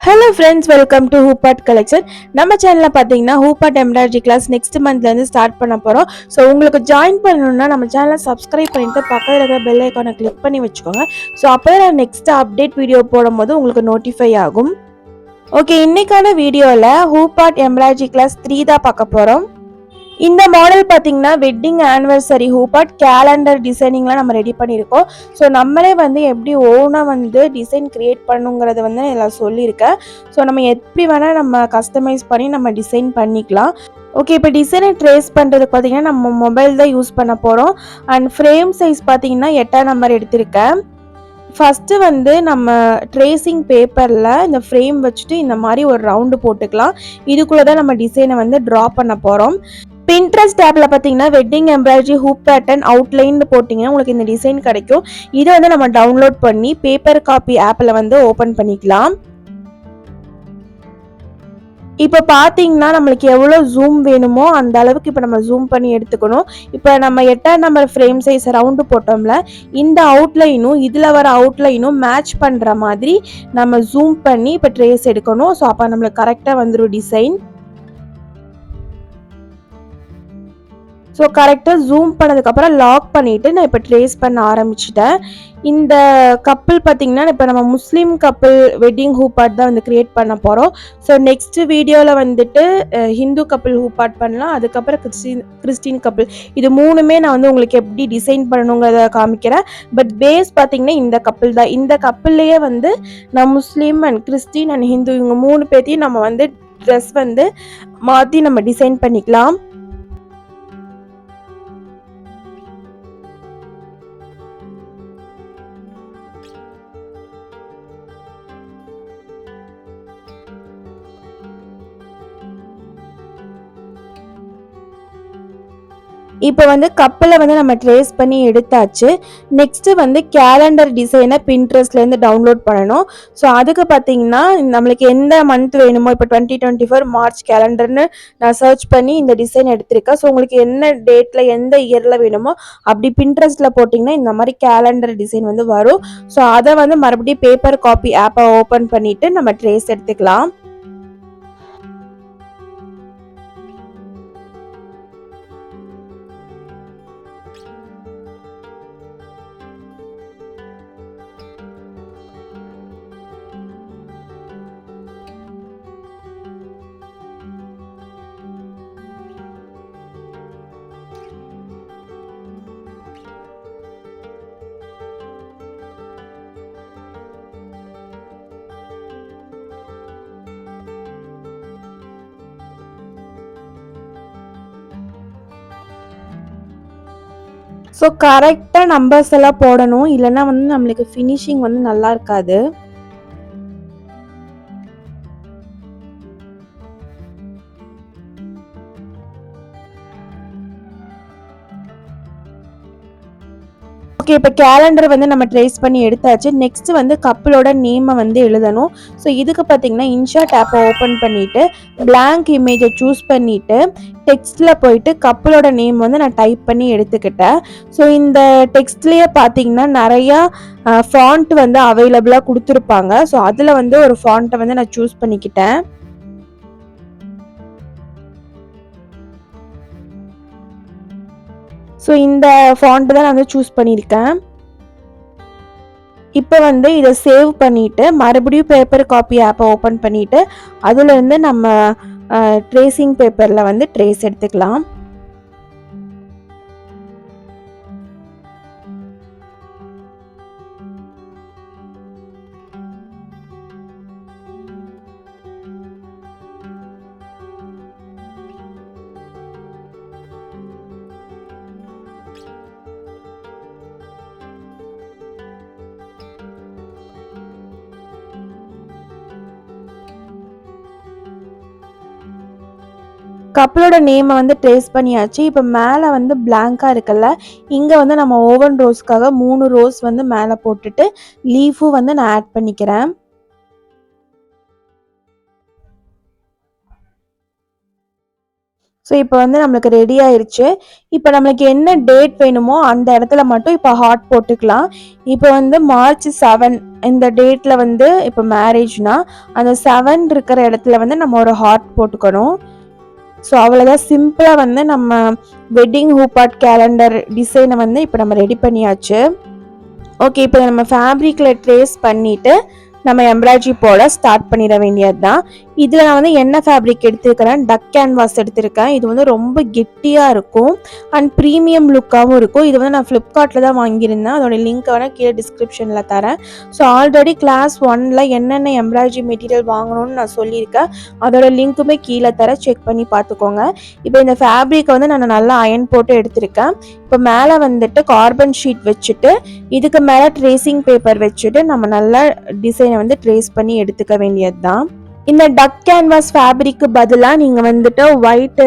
Hello friends, welcome to Hoopart Collection. நம்ம சேனல்ல பாத்தீங்கன்னா Hoopart Embroidery class next monthல இருந்து ஸ்டார்ட் பண்ண போறோம். சோ உங்களுக்கு ஜாயின் பண்ணனும்னா நம்ம சேனலை subscribe பண்ணிட்டு பக்கத்துல இருக்கிற bell icon-ஐ click பண்ணி வெச்சுக்கோங்க. சோ அப்பதான் next update வீடியோ போடும்போது உங்களுக்கு notify ஆகும். ஓகே, இன்னைக்கான வீடியோல Hoopart Embroidery class 3 தான் பார்க்க போறோம். இந்த மாடல் பாத்தீங்கன்னா வெட்டிங் ஆனிவர்சரி ஹூபாட் கேலண்டர் டிசைனிங்லாம் நம்ம ரெடி பண்ணியிருக்கோம். ஸோ நம்மளே வந்து எப்படி ஓனா வந்து டிசைன் கிரியேட் பண்ணுங்கிறத வந்து எல்லாம் சொல்லியிருக்கேன். ஸோ நம்ம எப்படி வேணால் நம்ம கஸ்டமைஸ் பண்ணி நம்ம டிசைன் பண்ணிக்கலாம். ஓகே, இப்போ டிசைனை ட்ரேஸ் பண்ணுறதுக்கு பார்த்தீங்கன்னா நம்ம மொபைல் தான் யூஸ் பண்ண போகிறோம். அண்ட் ஃப்ரேம் சைஸ் பார்த்தீங்கன்னா 8ஆம் நம்பர் எடுத்திருக்கேன். ஃபஸ்ட்டு வந்து நம்ம ட்ரேசிங் பேப்பரில் இந்த ஃப்ரேம் வச்சுட்டு இந்த மாதிரி ஒரு ரவுண்டு போட்டுக்கலாம். இதுக்குள்ளே தான் நம்ம டிசைனை வந்து ட்ரா பண்ண போகிறோம். Pinterest tabல பார்த்தீங்கன்னா wedding embroidery hoop pattern outline போட்டிங்கன்னா உங்களுக்கு இந்த டிசைன் கிடைக்கும். இதை வந்து நம்ம டவுன்லோட் பண்ணி பேப்பர் காப்பி ஆப்பில் வந்து ஓப்பன் பண்ணிக்கலாம். இப்போ பார்த்தீங்கன்னா நம்மளுக்கு எவ்வளோ ஜூம் வேணுமோ அந்த அளவுக்கு இப்போ நம்ம ஜூம் பண்ணி எடுத்துக்கணும். இப்போ நம்ம 8ஆம் நம்பர் ஃப்ரேம் சைஸ் ரவுண்டு போட்டோம்ல, இந்த அவுட்லைனும் இதில் வர அவுட்லைனும் மேட்ச் பண்ணுற மாதிரி நம்ம ஜூம் பண்ணி இப்போ ட்ரேஸ் எடுக்கணும். ஸோ அப்போ நம்மளுக்கு கரெக்டாக வந்துடும் டிசைன். ஸோ கரெக்டாக ஜூம் பண்ணதுக்கப்புறம் லாக் பண்ணிவிட்டு நான் இப்போ ட்ரேஸ் பண்ண ஆரம்பிச்சிட்டேன். இந்த கப்பிள் பார்த்திங்கன்னா இப்போ நம்ம முஸ்லீம் கப்பிள் வெட்டிங் ஹூபாட் தான் வந்து க்ரியேட் பண்ண போகிறோம். ஸோ நெக்ஸ்ட்டு வீடியோவில் வந்துட்டு ஹிந்து கப்பிள் ஹூபாட் பண்ணலாம். அதுக்கப்புறம் கிறிஸ்டின் கப்பிள், இது மூணுமே நான் வந்து உங்களுக்கு எப்படி டிசைன் பண்ணணுங்கிறத காமிக்கிறேன். பட் பேஸ் பார்த்திங்கன்னா இந்த கப்பிள் தான். இந்த கப்பிள்லேயே வந்து நான் முஸ்லீம் அண்ட் கிறிஸ்டின் அண்ட் ஹிந்து இவங்க 3 பேர்த்தையும் நம்ம வந்து ட்ரெஸ் வந்து மாற்றி நம்ம டிசைன் பண்ணிக்கலாம். இப்போ வந்து கப்பில் வந்து நம்ம ட்ரேஸ் பண்ணி எடுத்தாச்சு. நெக்ஸ்ட்டு வந்து கேலண்டர் டிசைனை பின்ட்ரெஸ்ட்லேருந்து டவுன்லோட் பண்ணணும். ஸோ அதுக்கு பார்த்தீங்கன்னா நம்மளுக்கு எந்த மந்த் வேணுமோ, இப்போ 2024 மார்ச் கேலண்டர்னு நான் சர்ச் பண்ணி இந்த டிசைன் எடுத்திருக்கேன். ஸோ உங்களுக்கு என்ன டேட்டில் எந்த இயரில் வேணுமோ அப்படி பின்ட்ரெஸ்ட்டில் போட்டிங்கன்னா இந்த மாதிரி கேலண்டர் டிசைன் வந்து வரும். ஸோ அதை வந்து மறுபடியும் பேப்பர் காப்பி ஆப்பை ஓப்பன் பண்ணிவிட்டு நம்ம ட்ரேஸ் எடுத்துக்கலாம். ஸோ கரெக்டாக நம்பர்ஸ் எல்லாம் போடணும், இல்லைன்னா வந்து நம்மளுக்கு ஃபினிஷிங் வந்து நல்லா இருக்காது. ஓகே, இப்போ கேலண்டர் வந்து நம்ம ட்ரேஸ் பண்ணி எடுத்தாச்சு. நெக்ஸ்ட் வந்து கப்பிளோட நேமை வந்து எழுதணும். ஸோ இதுக்கு பார்த்தீங்கன்னா இன்ஷாட் ஆப்பை ஓப்பன் பண்ணிவிட்டு பிளாங்க் இமேஜை சூஸ் பண்ணிவிட்டு டெக்ஸ்ட்டில் போயிட்டு கப்பிளோட நேம் வந்து நான் டைப் பண்ணி எடுத்துக்கிட்டேன். ஸோ இந்த டெக்ஸ்ட்லேயே பார்த்தீங்கன்னா நிறையா ஃபாண்ட் வந்து அவைலபிளாக கொடுத்துருப்பாங்க. ஸோ அதில் வந்து ஒரு ஃபாண்ட்டை வந்து நான் சூஸ் பண்ணிக்கிட்டேன். ஸோ இந்த ஃபாண்ட் தான் நான் வந்து சூஸ் பண்ணியிருக்கேன். இப்போ வந்து இதை சேவ் பண்ணிவிட்டு மறுபடியும் பேப்பர் காப்பி ஆப்பை ஓப்பன் பண்ணிவிட்டு அதுலேருந்து நம்ம ட்ரேசிங் பேப்பரில் வந்து ட்ரேஸ் எடுத்துக்கலாம். கப்பலோட நேமை வந்து ட்ரேஸ் பண்ணியாச்சு. இப்போ மேலே வந்து பிளாங்காக இருக்குல்ல, இங்கே வந்து நம்ம ஓவன் ரோஸ்க்காக 3 ரோஸ் வந்து மேலே போட்டுட்டு லீஃபும் வந்து நான் ஆட் பண்ணிக்கிறேன். ஸோ இப்போ வந்து நம்மளுக்கு ரெடி ஆயிருச்சு. இப்போ நம்மளுக்கு என்ன டேட் வேணுமோ அந்த இடத்துல மட்டும் இப்போ ஹார்ட் போட்டுக்கலாம். இப்போ வந்து மார்ச் 7 இந்த டேட்டில் வந்து இப்போ மேரேஜ்னா அந்த 7 இருக்கிற இடத்துல வந்து நம்ம ஒரு ஹார்ட் போட்டுக்கணும். ஸோ அவ்வளோதான், சிம்பிளாக வந்து நம்ம வெட்டிங் ஹூபாட் கேலண்டர் டிசைனை வந்து இப்போ நம்ம ரெடி பண்ணியாச்சு. ஓகே, இப்போ நம்ம ஃபேப்ரிக்கில் ட்ரேஸ் பண்ணிவிட்டு நம்ம எம்ப்ராய்டரி போட ஸ்டார்ட் பண்ணிட வேண்டியது தான். இதில் நான் வந்து என்ன ஃபேப்ரிக் எடுத்துருக்கிறேன், டக் கேன்வாஸ் எடுத்திருக்கேன். இது வந்து ரொம்ப கெட்டியாக இருக்கும் அண்ட் ப்ரீமியம் லுக்காகவும் இருக்கும். இது வந்து நான் ஃப்ளிப்கார்ட்டில் தான் வாங்கியிருந்தேன். அதோட லிங்க் வேணால் கீழே டிஸ்கிரிப்ஷனில் தரேன். ஸோ ஆல்ரெடி கிளாஸ் 1ல் என்னென்ன எம்ப்ராய்டரி மெட்டீரியல் வாங்கணும்னு நான் சொல்லியிருக்கேன். அதோட லிங்க்குமே கீழே தர, செக் பண்ணி பார்த்துக்கோங்க. இப்போ இந்த ஃபேப்ரிக்கை வந்து நான் நல்லா அயன் போட்டு எடுத்திருக்கேன். இப்போ மேலே வந்துட்டு கார்பன் ஷீட் வச்சுட்டு இதுக்கு மேலே ட்ரேசிங் பேப்பர் வச்சுட்டு நம்ம நல்லா டிசைனை வந்து ட்ரேஸ் பண்ணி எடுத்துக்க வேண்டியது தான். இந்த டக் கேன்வாஸ் ஃபேப்ரிக்கு பதிலாக நீங்கள் வந்துட்டு ஒயிட்டு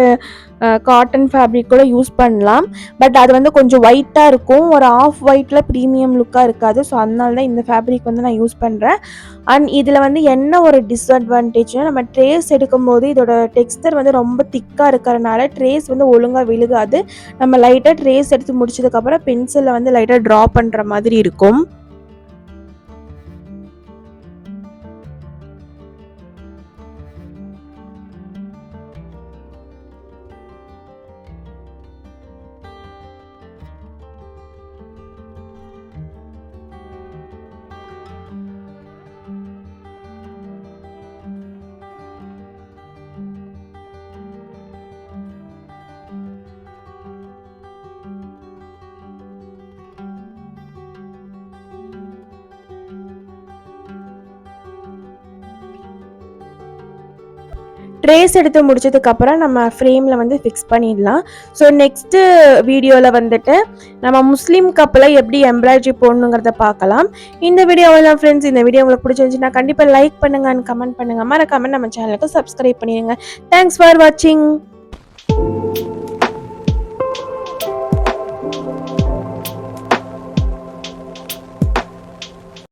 காட்டன் ஃபேப்ரிக் கூட யூஸ் பண்ணலாம். பட் அது வந்து கொஞ்சம் ஒயிட்டாக இருக்கும், ஒரு ஆஃப் ஒயிட்டில் ப்ரீமியம் லுக்காக இருக்காது. ஸோ அதனால தான் இந்த ஃபேப்ரிக் வந்து நான் யூஸ் பண்ணுறேன். அண்ட் இதில் வந்து என்ன ஒரு டிஸ்அட்வான்டேஜ்னா, நம்ம ட்ரேஸ் எடுக்கும்போது இதோட டெக்ஸ்டர் வந்து ரொம்ப திக்காக இருக்கிறனால ட்ரேஸ் வந்து ஒழுங்காக விழுகாது. நம்ம லைட்டாக ட்ரேஸ் எடுத்து முடிச்சதுக்கப்புறம் பென்சிலில் வந்து லைட்டாக ட்ரா பண்ணுற மாதிரி இருக்கும். ட்ரேஸ் எடுத்து முடிச்சதுக்கப்புறம் நம்ம ஃப்ரேமில் வந்து ஃபிக்ஸ் பண்ணிடலாம். ஸோ நெக்ஸ்ட்டு வீடியோவில் வந்துட்டு நம்ம முஸ்லீம் கப்பில் எப்படி எம்ப்ராய்டரி போடணுங்கிறத பார்க்கலாம். இந்த வீடியோவில் தான் ஃப்ரெண்ட்ஸ். இந்த வீடியோ உங்களுக்கு பிடிச்சிருந்துச்சுன்னா கண்டிப்பாக லைக் பண்ணுங்கள் அண்ட் கமெண்ட் பண்ணுங்கள். மறக்காம நம்ம சேனலுக்கு சப்ஸ்கிரைப் பண்ணிடுங்க. தேங்க்ஸ் ஃபார் வாட்சிங்.